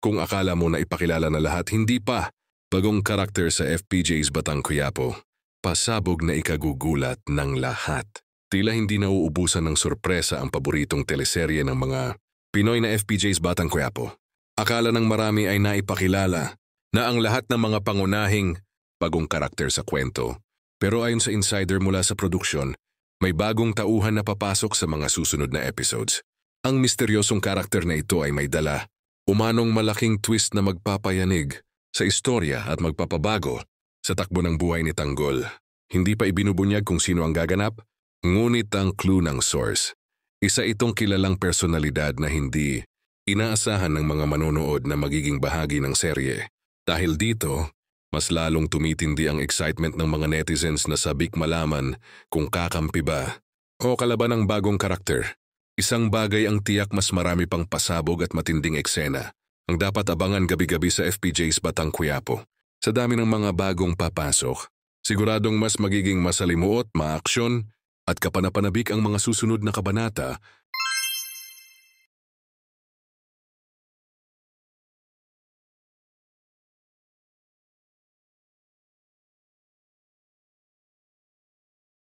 Kung akala mo na ipakilala na lahat, hindi pa. Bagong karakter sa FPJ's Batang Quiapo. Pasabog na ikagugulat ng lahat. Tila hindi nauubusan ng sorpresa ang paboritong teleserye ng mga Pinoy na FPJ's Batang Quiapo. Akala ng marami ay naipakilala na ang lahat ng mga pangunahing bagong karakter sa kwento. Pero ayon sa insider mula sa produksyon, may bagong tauhan na papasok sa mga susunod na episodes. Ang misteryosong karakter na ito ay may dala umanong malaking twist na magpapayanig sa istorya at magpapabago sa takbo ng buhay ni Tanggol. Hindi pa ibinubunyag kung sino ang gaganap, ngunit ang clue ng source. Isa itong kilalang personalidad na hindi inaasahan ng mga manonood na magiging bahagi ng serye. Dahil dito, mas lalong tumitindi ang excitement ng mga netizens na sabik malaman kung kakampi ba o kalaban ng bagong karakter. Isang bagay ang tiyak mas marami pang pasabog at matinding eksena ang dapat abangan gabi-gabi sa FPJ's Batang Quiapo. Sa dami ng mga bagong papasok, siguradong mas magiging masalimuot, maaksyon at kapanapanabik ang mga susunod na kabanata